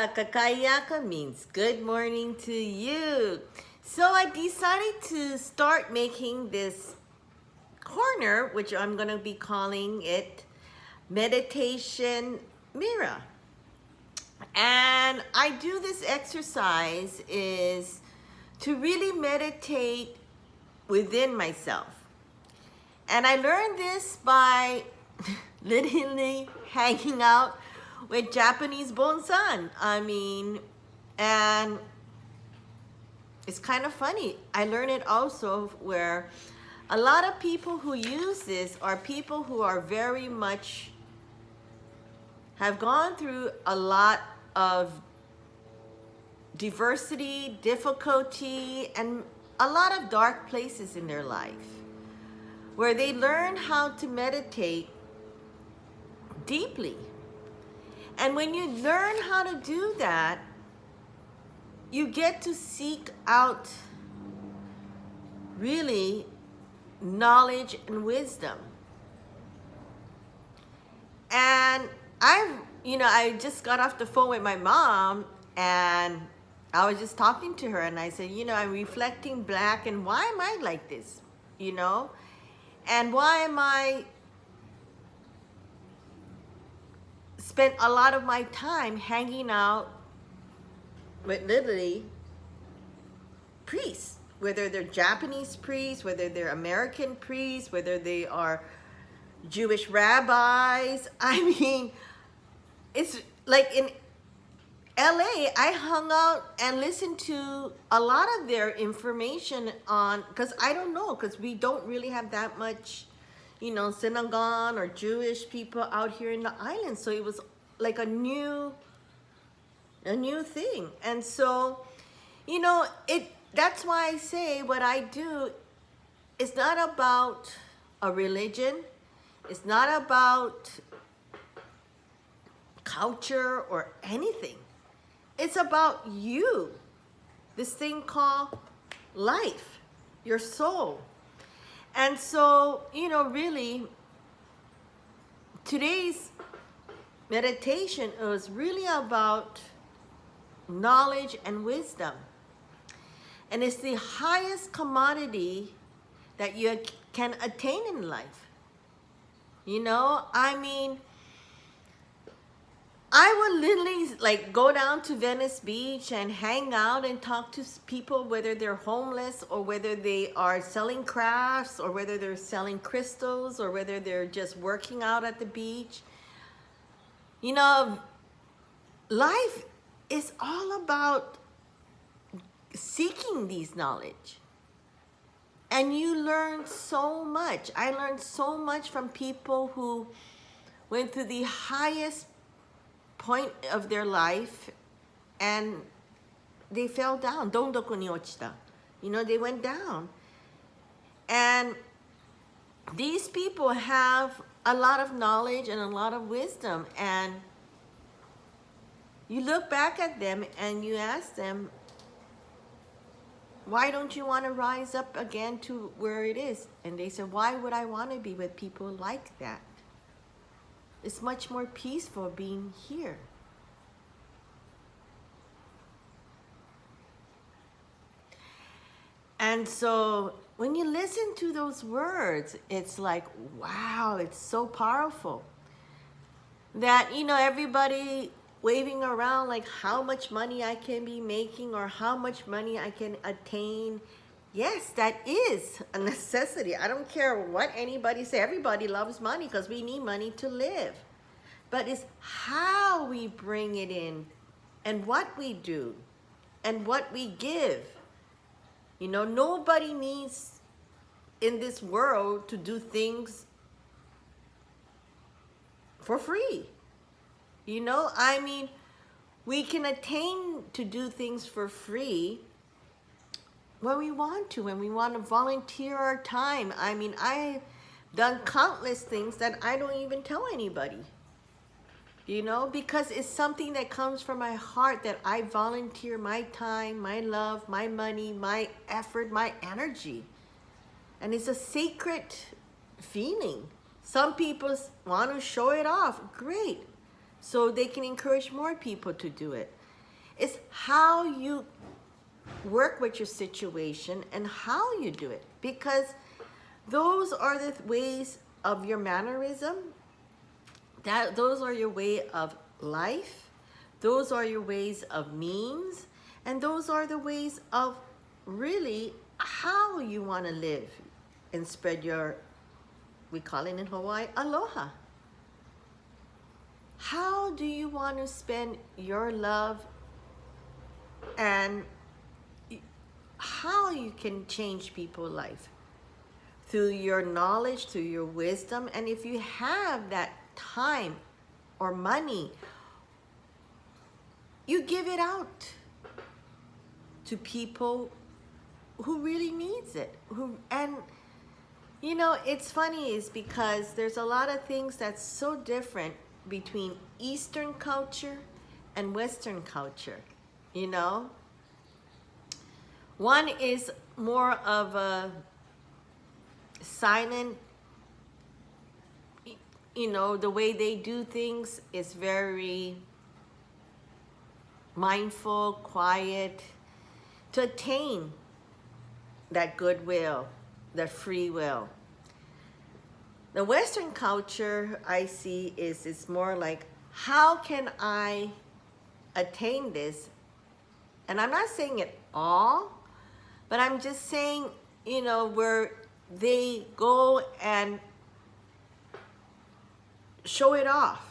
Kakayaka means good morning to you. So I decided to start making this corner, which I'm going to be calling it Meditation Mirror. And I do this exercise is to really meditate within myself. And I learned this by literally hanging out with Japanese bonsan. And it's kind of funny. I learned it also where a lot of people who use this are people who are very much have gone through a lot of diversity, difficulty, and a lot of dark places in their life where they learn how to meditate deeply. And when you learn how to do that, you get to seek out really knowledge and wisdom. And I just got off the phone with my mom and I was just talking to her and I said, I'm reflecting back and why am I like this, And why am I spent a lot of my time hanging out with literally priests, whether they're Japanese priests, whether they're American priests, whether they are Jewish rabbis. It's like in LA, I hung out and listened to a lot of their information because I don't know, because we don't really have that much, synagogue or Jewish people out here in the island. So it was like a new thing. And so, that's why I say what I do is not about a religion. It's not about culture or anything. It's about you, this thing called life, your soul. And so, really, today's meditation is really about knowledge and wisdom. And it's the highest commodity that you can attain in life. I would literally go down to Venice Beach and hang out and talk to people, whether they're homeless or whether they are selling crafts or whether they're selling crystals or whether they're just working out at the beach. Life is all about seeking these knowledge. And you learn so much. I learned so much from people who went through the highest point of their life and they fell down. Dondoku ni ochita. They went down. And these people have a lot of knowledge and a lot of wisdom. And you look back at them and you ask them, why don't you want to rise up again to where it is? And they said, why would I want to be with people like that? It's much more peaceful being here. And so when you listen to those words, it's like, wow, it's so powerful. That, everybody waving around like how much money I can be making or how much money I can attain. Yes, that is a necessity. I don't care what anybody says. Everybody loves money because we need money to live. But it's how we bring it in and what we do and what we give. Nobody needs in this world to do things for free. We can attain to do things for free when we want to volunteer our time. I've done countless things that I don't even tell anybody, because it's something that comes from my heart that I volunteer my time, my love, my money, my effort, my energy. And it's a sacred feeling. Some people want to show it off. Great. So they can encourage more people to do it. It's how you work with your situation and how you do it, because those are the ways of your mannerism, that those are your way of life, those are your ways of means, and those are the ways of really how you want to live and spread your, we call it in Hawaii, aloha. How do you want to spend your love, and how you can change people's life through your knowledge, through your wisdom. And if you have that time or money, you give it out to people who really needs it. And you know, it's funny is because there's a lot of things that's so different between Eastern culture and Western culture, you know. One is more of a silent, you know, the way they do things is very mindful, quiet, to attain that goodwill, that free will. The Western culture I see is it's more like, how can I attain this? And I'm not saying it all, but I'm just saying, you know, where they go and show it off.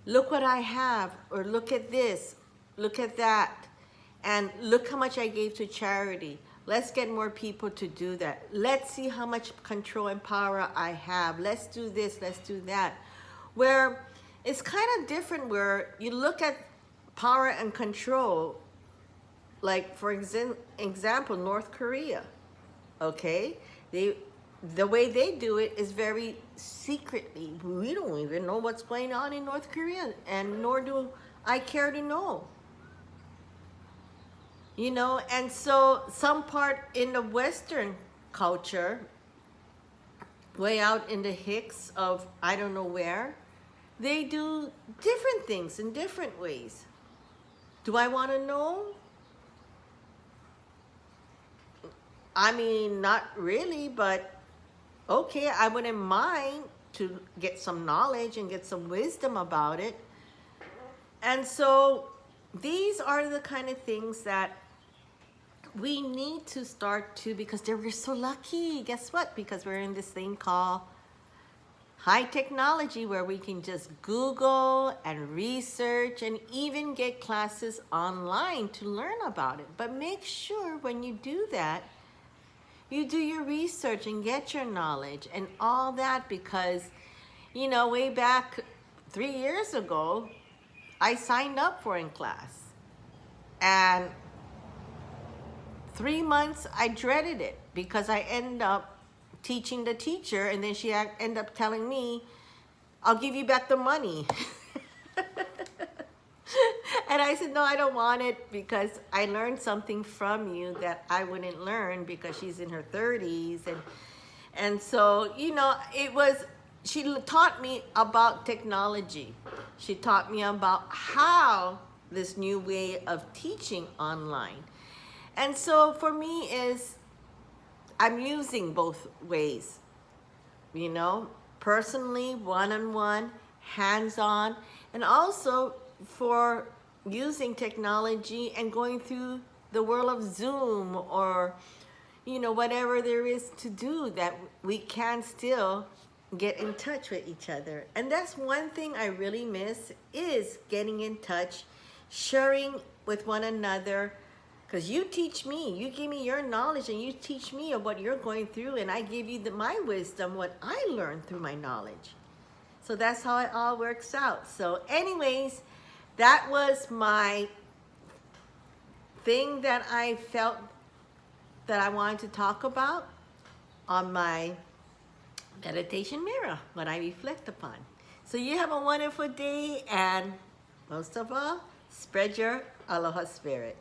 Look what I have, or look at this, look at that, and look how much I gave to charity. Let's get more people to do that. Let's see how much control and power I have. Let's do this, let's do that. Where it's kind of different, where you look at power and control, like for example, North Korea, okay? The way they do it is very secretly. We don't even know what's going on in North Korea, and nor do I care to know. You know, and so some part in the Western culture, way out in the Hicks of I don't know where, they do different things in different ways. Do I want to know? I mean, not really, but okay, I wouldn't mind to get some knowledge and get some wisdom about it. And so these are the kind of things that we need to start to, because we're so lucky. Guess what? Because we're in this thing called high technology, where we can just Google and research and even get classes online to learn about it. But make sure when you do that, you do your research and get your knowledge and all that, because, you know, way back 3 years ago, I signed up for in class, and 3 months I dreaded it, because I end up teaching the teacher, and then she end up telling me, I'll give you back the money. And I said, no, I don't want it, because I learned something from you that I wouldn't learn, because she's in her 30s. And so, you know, she taught me about technology. She taught me about how this new way of teaching online. And so for me I'm using both ways, you know, personally, one-on-one, hands-on, and also for using technology and going through the world of Zoom, or, you know, whatever there is to do that we can still get in touch with each other. And that's one thing I really miss, is getting in touch, sharing with one another, because you teach me, you give me your knowledge, and you teach me of what you're going through, and I give you my wisdom, what I learned through my knowledge. So that's how it all works out. So anyways, that was my thing that I felt that I wanted to talk about on my meditation mirror, what I reflect upon. So you have a wonderful day, and most of all, spread your aloha spirit.